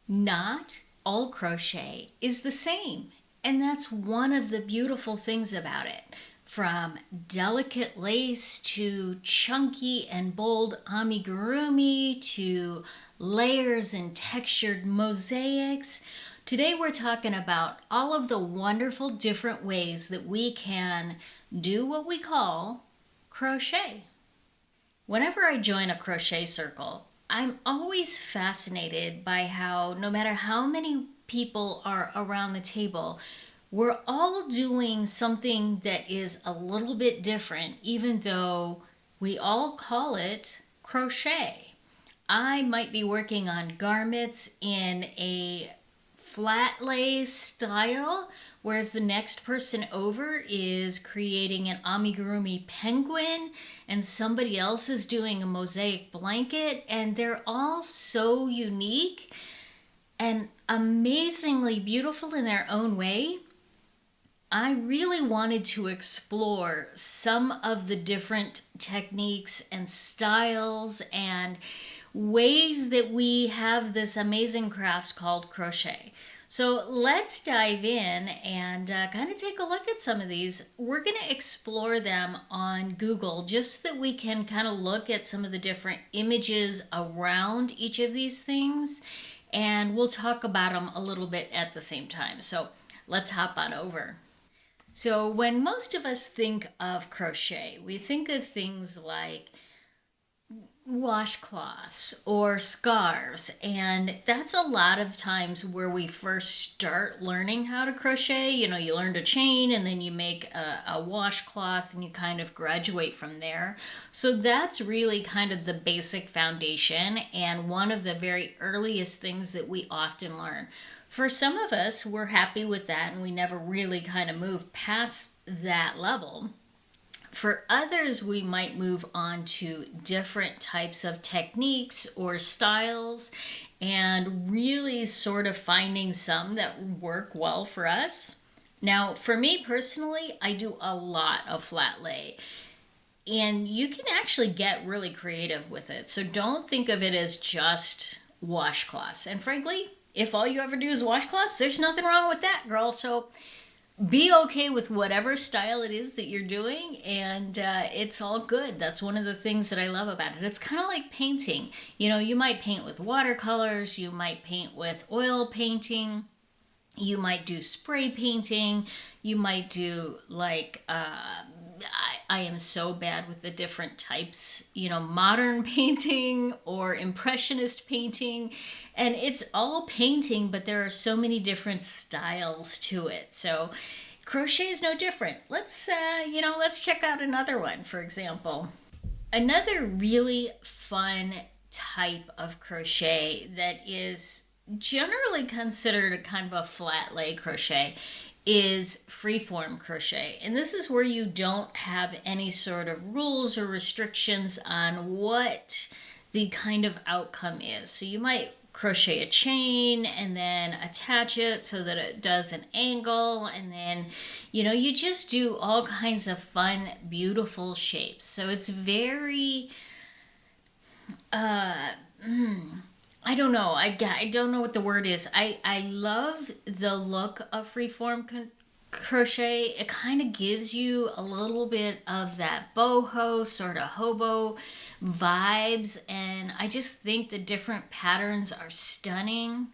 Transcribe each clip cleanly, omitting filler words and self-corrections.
Not all crochet is the same, and that's one of the beautiful things about it. From delicate lace to chunky and bold amigurumi to layers and textured mosaics. Today we're talking about all of the wonderful different ways that we can do what we call crochet. Whenever I join a crochet circle, I'm always fascinated by how, no matter how many people are around the table, we're all doing something that is a little bit different, even though we all call it crochet. I might be working on garments in a flat lay style, whereas the next person over is creating an amigurumi penguin, and somebody else is doing a mosaic blanket, and they're all so unique and amazingly beautiful in their own way. I really wanted to explore some of the different techniques and styles and ways that we have this amazing craft called crochet. So let's dive in and kind of take a look at some of these. We're going to explore them on Google just so that we can kind of look at some of the different images around each of these things, and we'll talk about them a little bit at the same time. So let's hop on over. So when most of us think of crochet, we think of things like washcloths or scarves, and that's a lot of times where we first start learning how to crochet. You learn to chain and then you make a washcloth and you kind of graduate from there. So that's really kind of the basic foundation and one of the very earliest things that we often learn. For some of us, we're happy with that and we never really kind of move past that level. For others, we might move on to different types of techniques or styles and really sort of finding some that work well for us. Now, for me personally, I do a lot of flat lay. And you can actually get really creative with it. So don't think of it as just washcloths. And frankly, if all you ever do is washcloths, there's nothing wrong with that, girl. So be okay with whatever style it is that you're doing, and it's all good. That's one of the things that I love about it. It's kind of like painting. You might paint with watercolors, you might paint with oil painting, you might do spray painting, you might do like I am so bad with the different types, modern painting or impressionist painting, and it's all painting, but there are so many different styles to it. So crochet is no different. Let's check out another one, for example. Another really fun type of crochet that is generally considered a kind of a flat lay crochet is freeform crochet. And this is where you don't have any sort of rules or restrictions on what the kind of outcome is. So you might crochet a chain and then attach it so that it does an angle, and then you just do all kinds of fun, beautiful shapes. So it's very I don't know. I don't know what the word is. I love the look of freeform crochet. It kind of gives you a little bit of that boho, sort of hobo vibes. And I just think the different patterns are stunning.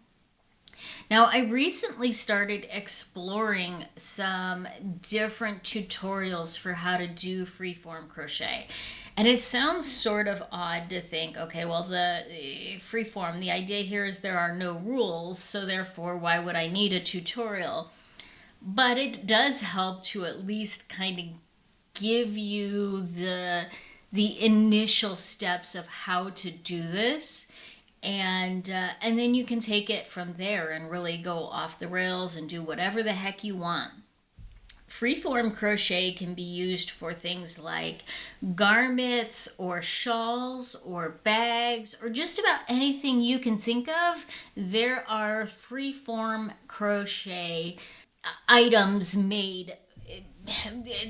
Now, I recently started exploring some different tutorials for how to do freeform crochet. And it sounds sort of odd to think, okay, well, the freeform, the idea here is there are no rules, so therefore, why would I need a tutorial? But it does help to at least kind of give you the initial steps of how to do this. And then you can take it from there and really go off the rails and do whatever the heck you want. Freeform crochet can be used for things like garments or shawls or bags or just about anything you can think of. There are freeform crochet items made.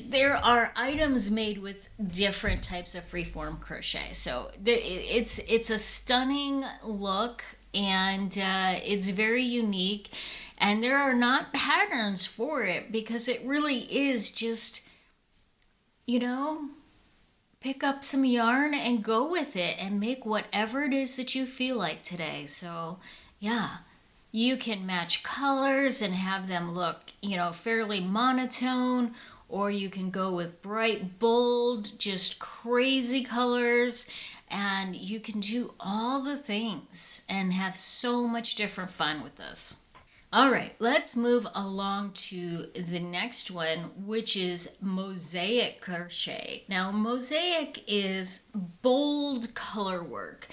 There are items made with different types of freeform crochet. So it's a stunning look. and it's very unique. And there are not patterns for it because it really is just, you know, pick up some yarn and go with it and make whatever it is that you feel like today. So, yeah, you can match colors and have them look, you know, fairly monotone, or you can go with bright, bold, just crazy colors, and you can do all the things and have so much different fun with this. All right, let's move along to the next one, which is mosaic crochet. Now, mosaic is bold color work.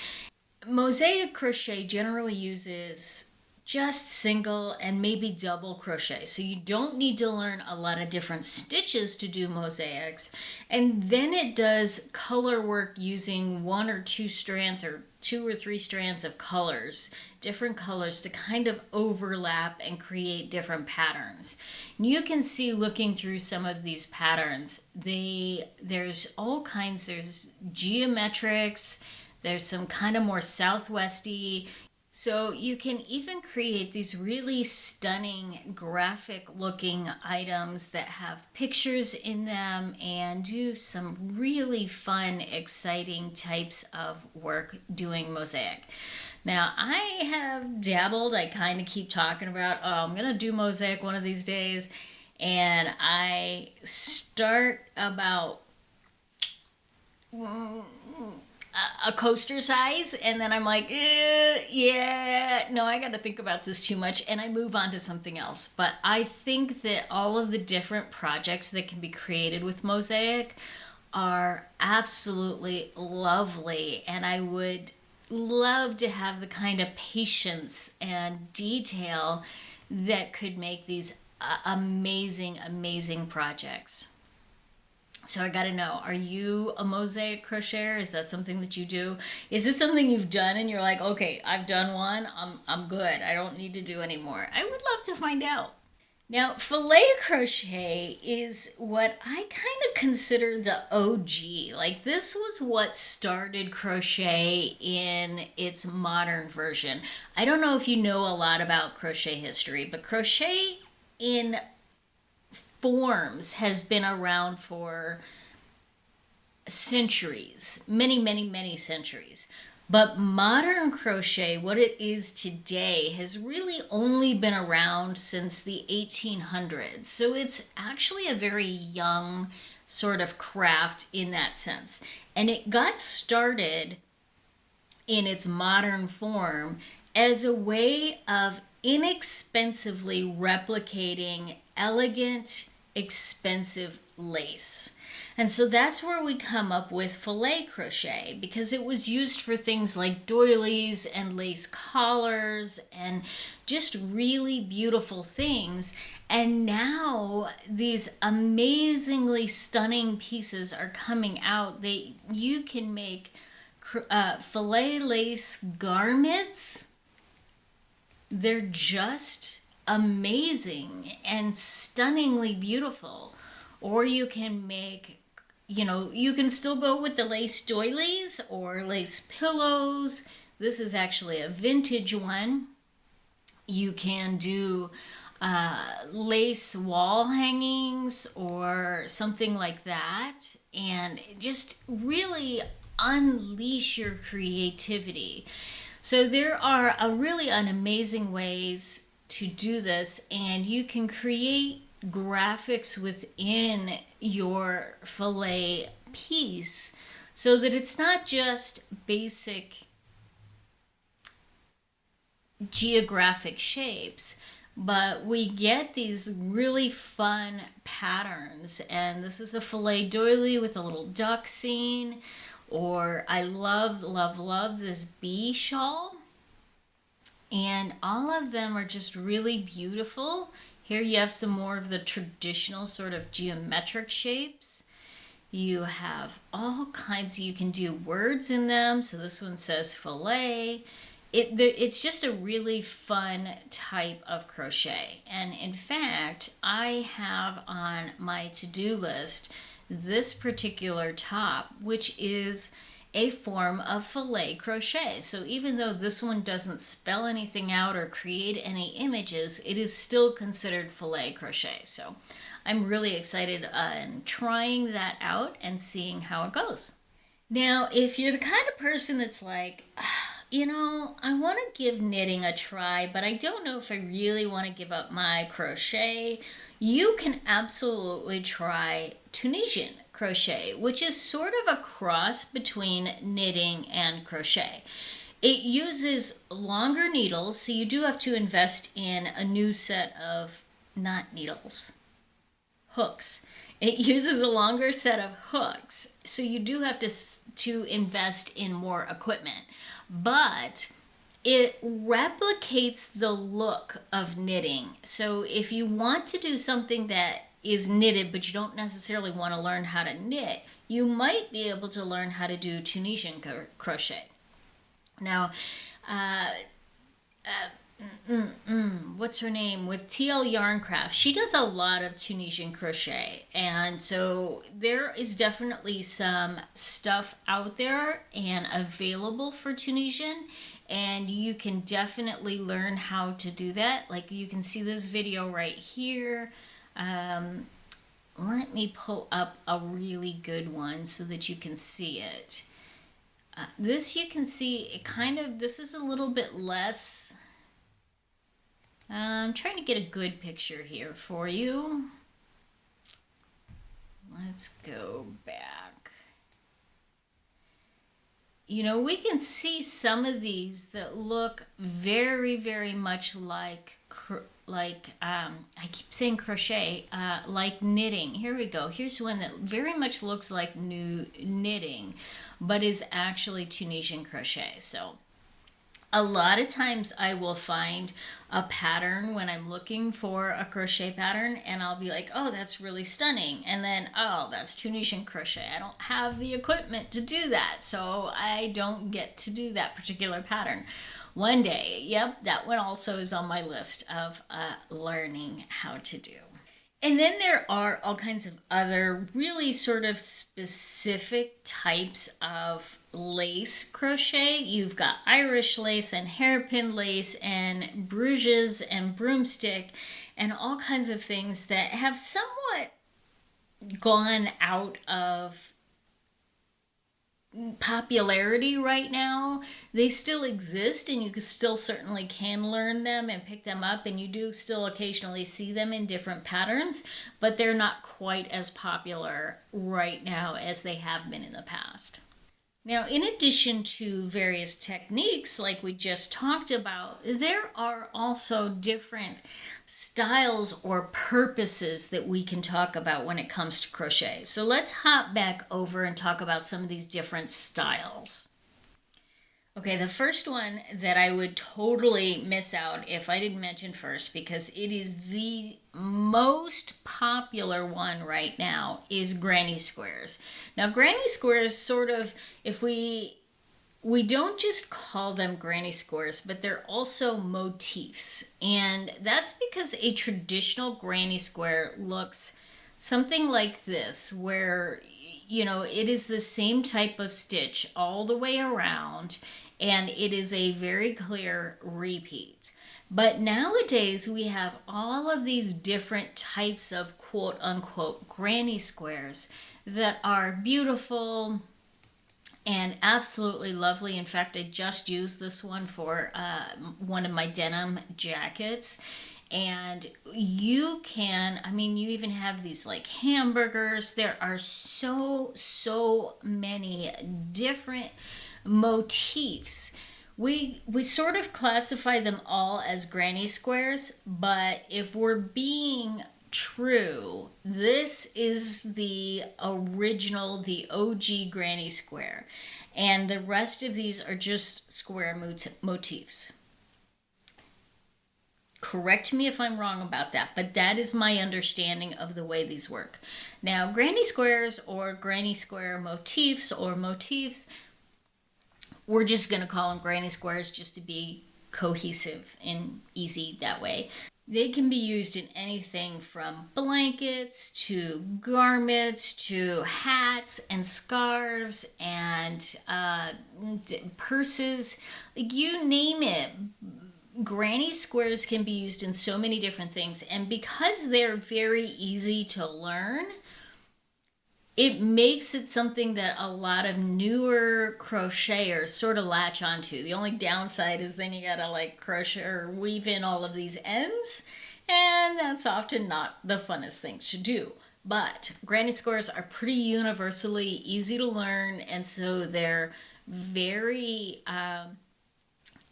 Mosaic crochet generally uses just single and maybe double crochet. So you don't need to learn a lot of different stitches to do mosaics. And then it does color work using one or two strands or two or three strands of colors, different colors to kind of overlap and create different patterns. And you can see looking through some of these patterns, there's all kinds, there's geometrics, there's some kind of more southwesty. So you can even create these really stunning graphic looking items that have pictures in them and do some really fun, exciting types of work doing mosaic. Now, I have dabbled, I kind of keep talking about, oh, I'm going to do mosaic one of these days. And I start about a coaster size, and then I'm like, yeah, no, I got to think about this too much, and I move on to something else. But I think that all of the different projects that can be created with mosaic are absolutely lovely, and I would love to have the kind of patience and detail that could make these amazing projects. So I got to know, are you a mosaic crocheter? Is that something that you do? Is it something you've done and you're like, okay, I've done one, I'm good, I don't need to do any more? I would love to find out. Now, filet crochet is what I kind of consider the OG. Like, this was what started crochet in its modern version. I don't know if you know a lot about crochet history, but crochet in forms has been around for centuries, many centuries. But modern crochet, what it is today, has really only been around since the 1800s. So it's actually a very young sort of craft in that sense. And it got started in its modern form as a way of inexpensively replicating elegant, expensive lace. And so that's where we come up with filet crochet, because it was used for things like doilies and lace collars and just really beautiful things. And now these amazingly stunning pieces are coming out. You can make filet lace garments. They're just amazing and stunningly beautiful. Or you can make, you can still go with the lace doilies or lace pillows. This is actually a vintage one. You can do lace wall hangings or something like that, and just really unleash your creativity. So there are really amazing ways to do this, and you can create graphics within your filet piece so that it's not just basic geographic shapes, but we get these really fun patterns. And this is a filet doily with a little duck scene, or I love this bee shawl. And all of them are just really beautiful. Here you have some more of the traditional sort of geometric shapes. You have all kinds, you can do words in them. So this one says filet. It's just a really fun type of crochet. And in fact, I have on my to-do list this particular top, which is a form of filet crochet. So even though this one doesn't spell anything out or create any images, it is still considered filet crochet. So I'm really excited on trying that out and seeing how it goes. Now, if you're the kind of person that's like, I want to give knitting a try, but I don't know if I really want to give up my crochet, you can absolutely try Tunisian crochet, which is sort of a cross between knitting and crochet. It uses longer needles, so you do have to invest in a new set of, not needles, hooks. It uses a longer set of hooks, so you do have to invest in more equipment. But it replicates the look of knitting. So if you want to do something that is knitted, but you don't necessarily want to learn how to knit, you might be able to learn how to do Tunisian crochet. Now, what's her name, with TL Yarncraft, she does a lot of Tunisian crochet, and so there is definitely some stuff out there and available for Tunisian, and you can definitely learn how to do that. Like, you can see this video right here. Let me pull up a really good one so that you can see it. This, you can see it kind of, this is a little bit less. I'm trying to get a good picture here for you. Let's go back. We can see some of these that look very, very much like I keep saying crochet, like knitting. Here we go. Here's one that very much looks like new knitting, but is actually Tunisian crochet. So a lot of times I will find a pattern when I'm looking for a crochet pattern, and I'll be like, oh, that's really stunning. And then, oh, that's Tunisian crochet. I don't have the equipment to do that, so I don't get to do that particular pattern. One day, yep, that one also is on my list of learning how to do. And then there are all kinds of other really sort of specific types of lace crochet. You've got Irish lace and hairpin lace and Bruges and broomstick and all kinds of things that have somewhat gone out of popularity right now. They still exist, and you still certainly can learn them and pick them up, and you do still occasionally see them in different patterns, but they're not quite as popular right now as they have been in the past. Now, in addition to various techniques like we just talked about, there are also different styles or purposes that we can talk about when it comes to crochet. So let's hop back over and talk about some of these different styles. Okay, the first one that I would totally miss out if I didn't mention first, because it is the most popular one right now, is granny squares. Now, granny squares sort of, if we don't just call them granny squares, but they're also motifs. And that's because a traditional granny square looks something like this, where, it is the same type of stitch all the way around, and it is a very clear repeat. But nowadays we have all of these different types of quote unquote granny squares that are beautiful and absolutely lovely. In fact, I just used this one for one of my denim jackets. And you even have these like hamburgers. There are so many different motifs. We sort of classify them all as granny squares, but if we're being true, this is the original, the OG granny square, and the rest of these are just square motifs. Correct me if I'm wrong about that, but that is my understanding of the way these work. Now, granny squares or granny square motifs or motifs, we're just going to call them granny squares just to be cohesive and easy that way. They can be used in anything from blankets to garments to hats and scarves and purses. Like, you name it. Granny squares can be used in so many different things. And because they're very easy to learn, it makes it something that a lot of newer crocheters sort of latch onto. The only downside is then you gotta like crochet or weave in all of these ends, and that's often not the funnest things to do. But granny squares are pretty universally easy to learn, and so they're very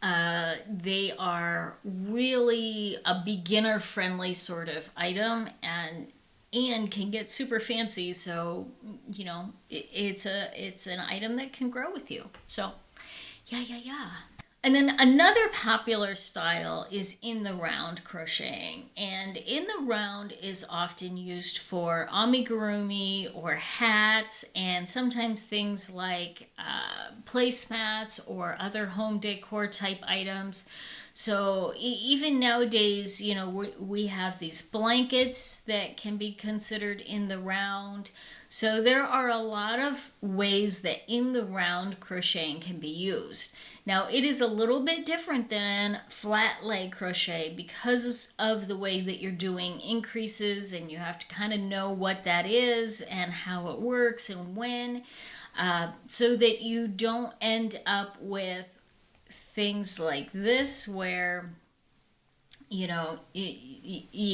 they are really a beginner friendly sort of item, and can get super fancy. So it's an item that can grow with you. So yeah. And then another popular style is in the round crocheting, and in the round is often used for amigurumi or hats, and sometimes things like placemats or other home decor type items. So even nowadays, we have these blankets that can be considered in the round. So there are a lot of ways that in the round crocheting can be used. Now, it is a little bit different than flat leg crochet because of the way that you're doing increases, and you have to kind of know what that is and how it works and when, so that you don't end up with things like this where you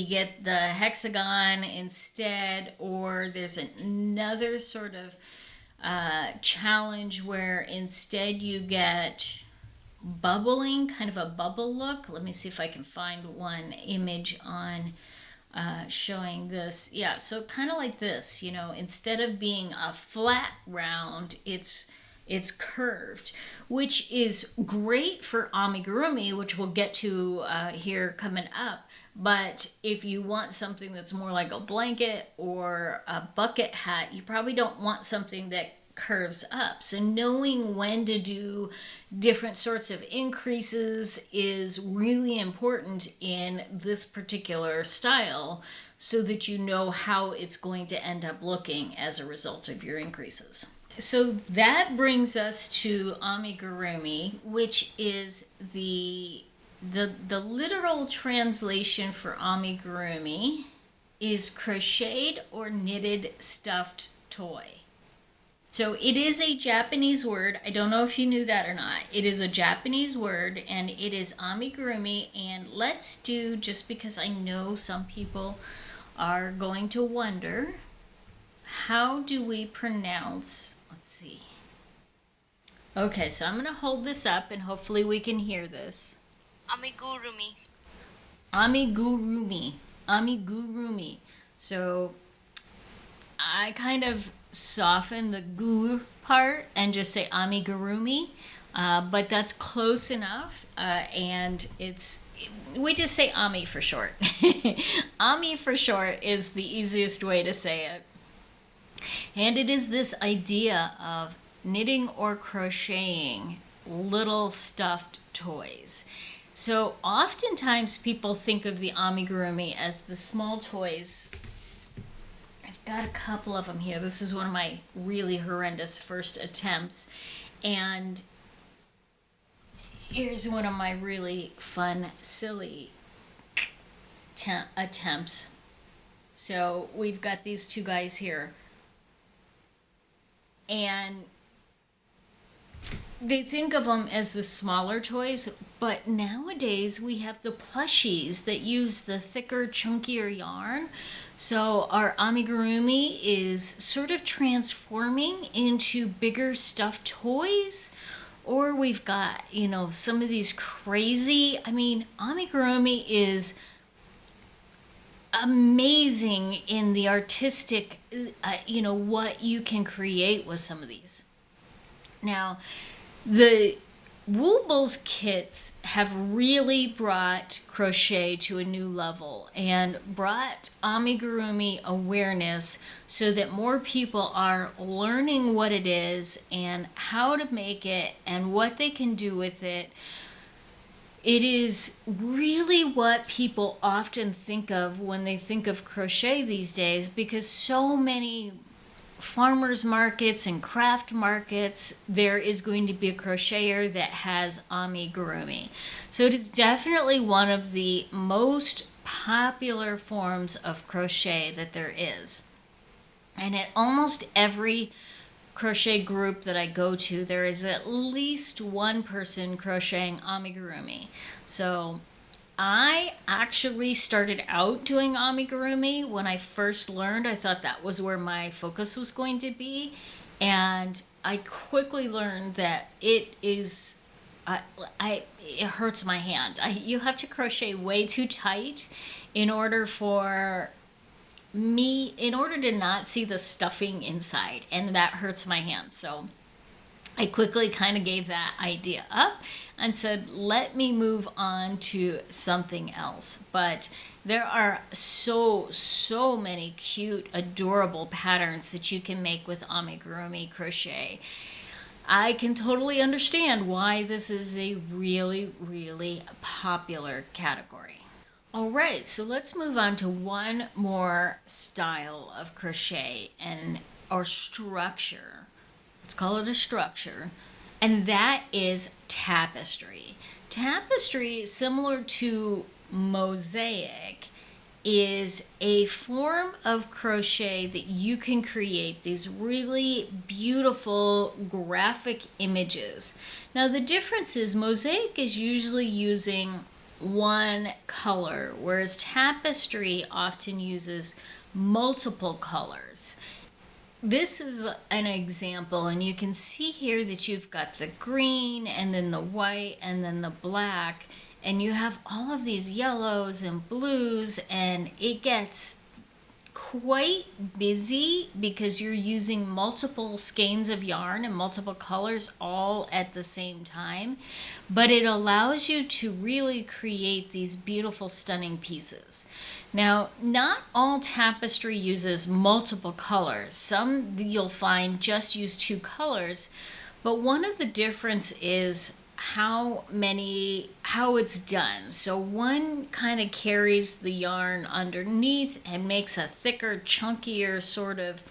get the hexagon instead, or there's another sort of challenge where instead you get bubbling, kind of a bubble look. Let me see if I can find one image on showing this. Yeah, so kind of like this, instead of being a flat round, it's curved, which is great for amigurumi, which we'll get to here coming up. But if you want something that's more like a blanket or a bucket hat, you probably don't want something that curves up. So knowing when to do different sorts of increases is really important in this particular style, so that you know how it's going to end up looking as a result of your increases. So that brings us to amigurumi, which is the literal translation for amigurumi is crocheted or knitted stuffed toy. So it is a Japanese word. I don't know if you knew that or not. It is a Japanese word, and it is amigurumi. And let's do, just because I know some people are going to wonder, how do we pronounce, let's see. Okay, so I'm going to hold this up and hopefully we can hear this. Amigurumi. Amigurumi. Amigurumi. So I kind of soften the gu part and just say amigurumi, but that's close enough, and we just say ami for short. Ami for short is the easiest way to say it. And it is this idea of knitting or crocheting little stuffed toys. So oftentimes people think of the amigurumi as the small toys. I've got a couple of them here. This is one of my really horrendous first attempts. And here's one of my really fun, silly attempts. So we've got these two guys here. And they think of them as the smaller toys, but nowadays we have the plushies that use the thicker, chunkier yarn. So our amigurumi is sort of transforming into bigger stuffed toys. Or we've got, some of these crazy, amigurumi is amazing in the artistic, what you can create with some of these. Now, the Woobles kits have really brought crochet to a new level and brought amigurumi awareness so that more people are learning what it is and how to make it and what they can do with it. It is really what people often think of when they think of crochet these days, because so many farmers markets and craft markets, there is going to be a crocheter that has amigurumi. So it is definitely one of the most popular forms of crochet that there is. And at almost every crochet group that I go to, there is at least one person crocheting amigurumi. So I actually started out doing amigurumi when I first learned. I thought that was where my focus was going to be. And I quickly learned that it is, it hurts my hand. You have to crochet way too tight in order to not see the stuffing inside. And that hurts my hand. So I quickly kind of gave that idea up and said, let me move on to something else. But there are so many cute, adorable patterns that you can make with amigurumi crochet. I can totally understand why this is a really popular category. All right, so let's move on to one more style of crochet or structure. Let's call it a structure, and that is tapestry. Tapestry, similar to mosaic, is a form of crochet that you can create these really beautiful graphic images. Now, the difference is mosaic is usually using one color, whereas tapestry often uses multiple colors. This is an example, and you can see here that you've got the green and then the white and then the black, and you have all of these yellows and blues, and it gets quite busy because you're using multiple skeins of yarn and multiple colors all at the same time, but it allows you to really create these beautiful, stunning pieces. Now, not all tapestry uses multiple colors. Some you'll find just use two colors, but one of the difference is how it's done. So one kind of carries the yarn underneath and makes a thicker, chunkier sort of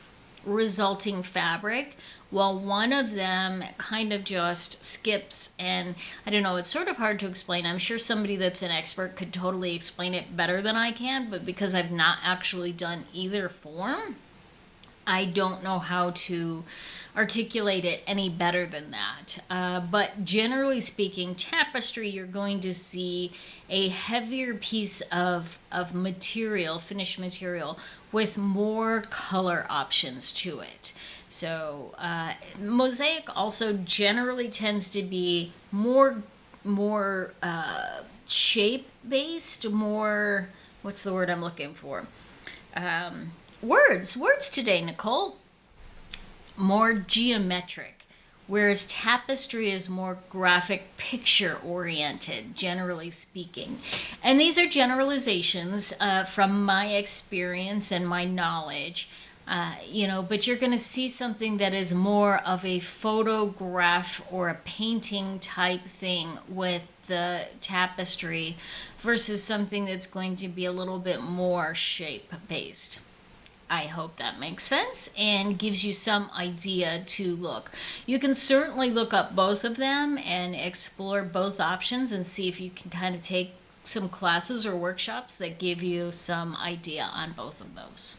resulting fabric, while one of them kind of just skips, and I don't know, it's sort of hard to explain. I'm sure somebody that's an expert could totally explain it better than I can, but because I've not actually done either form, I don't know how to articulate it any better than that. But generally speaking, tapestry, you're going to see a heavier piece of material, finished material, with more color options to it. So mosaic also generally tends to be more shape based, more, what's the word I'm looking for? Words today, Nicole. More geometric, whereas tapestry is more graphic, picture oriented, generally speaking. And these are generalizations from my experience and my knowledge, but you're going to see something that is more of a photograph or a painting type thing with the tapestry versus something that's going to be a little bit more shape based. I hope that makes sense and gives you some idea to look. You can certainly look up both of them and explore both options and see if you can kind of take some classes or workshops that give you some idea on both of those.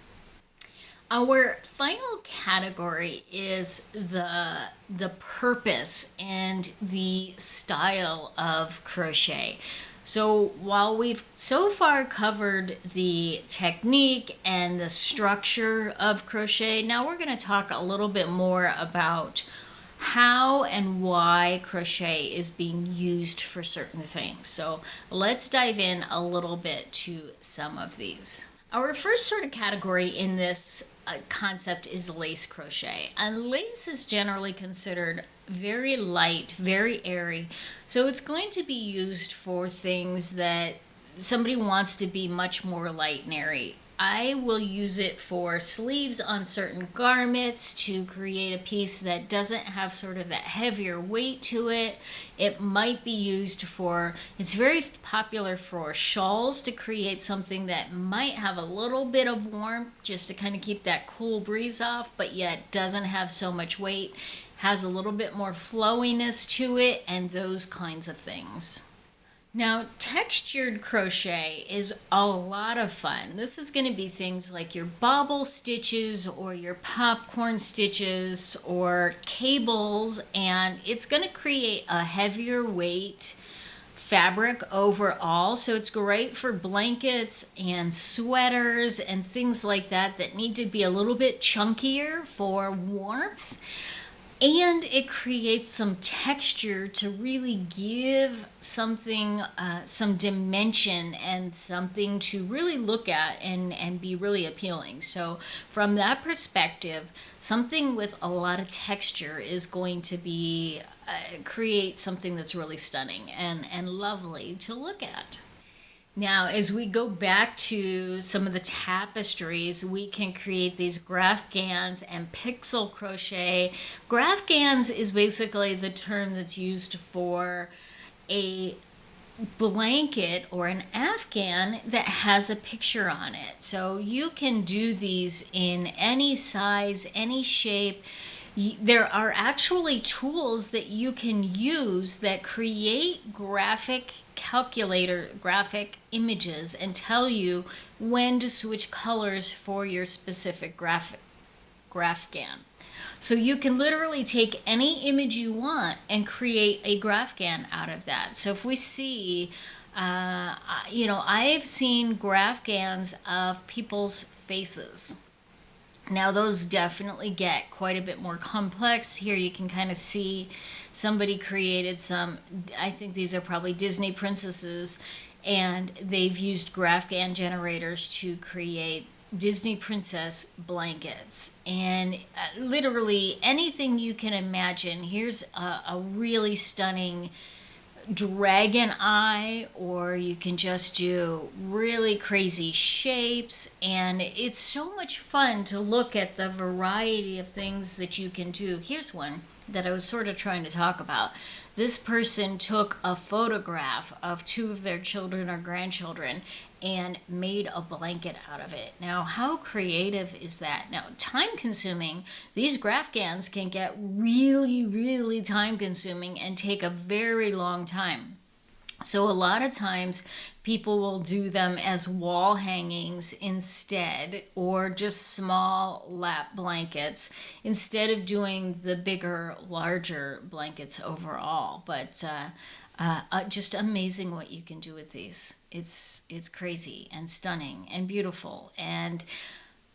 Our final category is the purpose and the style of crochet. So while we've so far covered the technique and the structure of crochet, now we're going to talk a little bit more about how and why crochet is being used for certain things. So let's dive in a little bit to some of these. Our first sort of category in this concept is lace crochet. And lace is generally considered very light, very airy. So it's going to be used for things that somebody wants to be much more light and airy. I will use it for sleeves on certain garments to create a piece that doesn't have sort of that heavier weight to it. It might be used for, it's very popular for shawls to create something that might have a little bit of warmth just to kind of keep that cool breeze off, but yet doesn't have so much weight, has a little bit more flowiness to it, and those kinds of things. Now, textured crochet is a lot of fun. This is going to be things like your bobble stitches or your popcorn stitches or cables, and it's going to create a heavier weight fabric overall. So it's great for blankets and sweaters and things like that that need to be a little bit chunkier for warmth. And it creates some texture to really give something some dimension and something to really look at and be really appealing. So from that perspective, something with a lot of texture is going to be create something that's really stunning and lovely to look at. Now, as we go back to some of the tapestries, we can create these graphgans and pixel crochet. Graphgans is basically the term that's used for a blanket or an afghan that has a picture on it. So you can do these in any size, any shape. There are actually tools that you can use that create graphic images and tell you when to switch colors for your specific graphgan. So you can literally take any image you want and create a graphgan out of that. So if we see, I've seen graphgans of people's faces. Now those definitely get quite a bit more complex. Here you can kind of see somebody created some, I think these are probably Disney princesses, and they've used graphgan generators to create Disney princess blankets. And literally anything you can imagine. Here's a really stunning dragon eye, or you can just do really crazy shapes, and it's so much fun to look at the variety of things that you can do. Here's one that I was sort of trying to talk about. This person took a photograph of two of their children or grandchildren and made a blanket out of it. Now, how creative is that? Now, time consuming, these graphgans can get really, really time consuming and take a very long time. So a lot of times people will do them as wall hangings instead, or just small lap blankets instead of doing the bigger, larger blankets overall. But just amazing what you can do with these. It's crazy and stunning and beautiful, and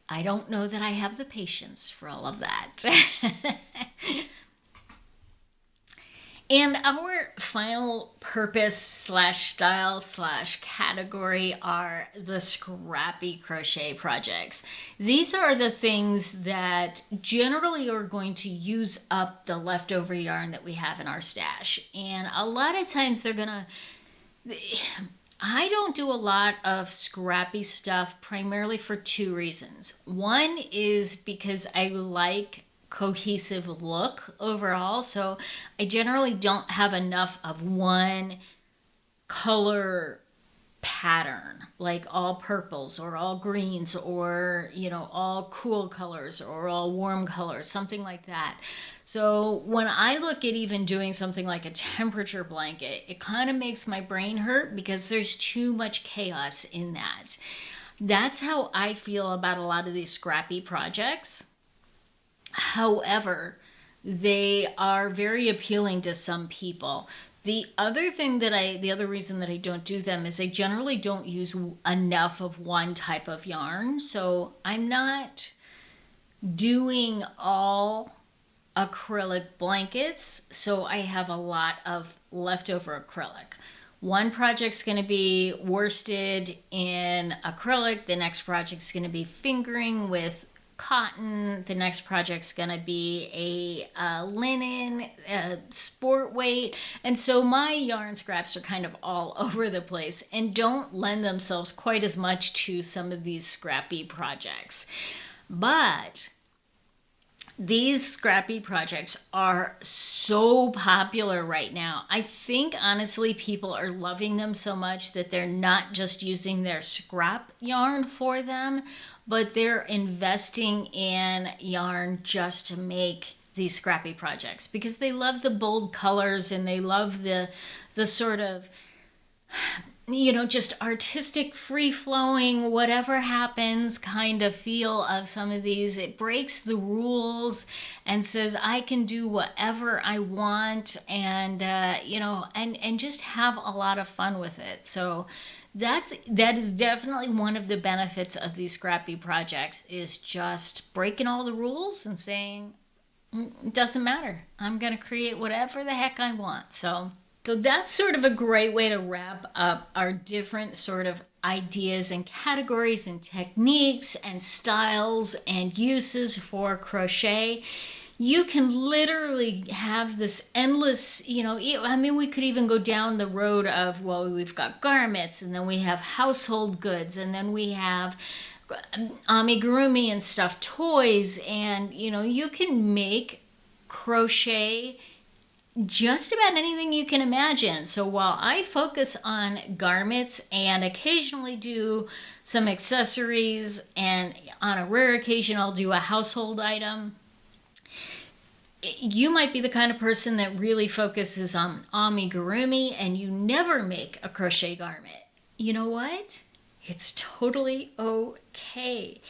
I don't know that I have the patience for all of that. And our final purpose slash style slash category are the scrappy crochet projects. These are the things that generally are going to use up the leftover yarn that we have in our stash. And a lot of times I don't do a lot of scrappy stuff primarily for two reasons. One is because I like cohesive look overall, so I generally don't have enough of one color pattern, like all purples or all greens or all cool colors or all warm colors, something like that. So when I look at even doing something like a temperature blanket, it kind of makes my brain hurt because there's too much chaos in that. That's how I feel about a lot of these scrappy projects. However, they are very appealing to some people. The other reason that I don't do them is I generally don't use enough of one type of yarn. So I'm not doing all acrylic blankets, so I have a lot of leftover acrylic. One project's going to be worsted in acrylic, the next project's going to be fingering with cotton. The next project's going to be a linen, sport weight. And so my yarn scraps are kind of all over the place and don't lend themselves quite as much to some of these scrappy projects. But these scrappy projects are so popular right now. I think honestly people are loving them so much that they're not just using their scrap yarn for them, but they're investing in yarn just to make these scrappy projects because they love the bold colors and they love the sort of, you know, just artistic, free-flowing, whatever happens kind of feel of some of these. It breaks the rules and says, I can do whatever I want and, you know, and just have a lot of fun with it. So that is definitely one of the benefits of these scrappy projects is just breaking all the rules and saying, it doesn't matter. I'm going to create whatever the heck I want. So that's sort of a great way to wrap up our different sort of ideas and categories and techniques and styles and uses for crochet. You can literally have this endless, you know, I mean, we could even go down the road of, well, we've got garments and then we have household goods and then we have amigurumi and stuffed toys, and, you know, you can make crochet just about anything you can imagine. So while I focus on garments and occasionally do some accessories, and on a rare occasion I'll do a household item, you might be the kind of person that really focuses on amigurumi and you never make a crochet garment. You know what? It's totally okay.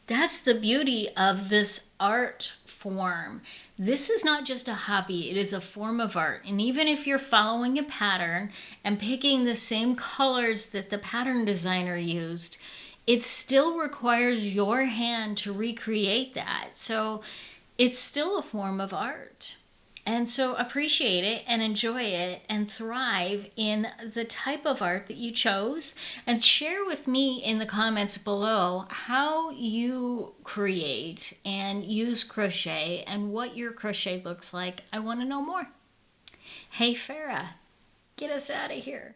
That's the beauty of this art form. This is not just a hobby, it is a form of art. And even if you're following a pattern and picking the same colors that the pattern designer used, it still requires your hand to recreate that. So it's still a form of art. And so appreciate it and enjoy it and thrive in the type of art that you chose, and share with me in the comments below how you create and use crochet and what your crochet looks like. I want to know more. Hey Farah, get us out of here.